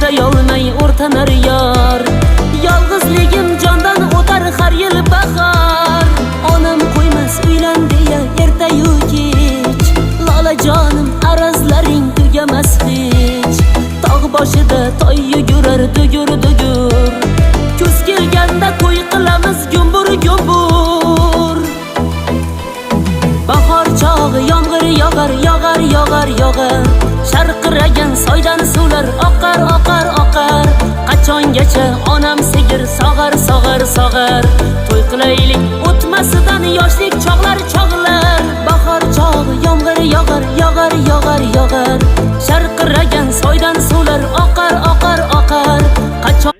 chidayolmay o'rtanar yor. Yolg'izligim jondan o'tar har yil bahor. Onam qo'ymas uylan deya ertayu kech. Lolajonim arazlaring tugamas hech. Tog' boshida toy yugurar dugur. Kuz kelganda to'y qilamiz gumbur. Bahor chog'i yomg'ir yog'ar. Sharqiragan soydan suvlar oqar. Qachongacha onam sigir sog'ar. To'y qilaylik o'tmasidan yoshlik chog'lar. Bahor chog'i yomg'ir yog'ar. Sharqiragan soydan suvlar oqar. Qachon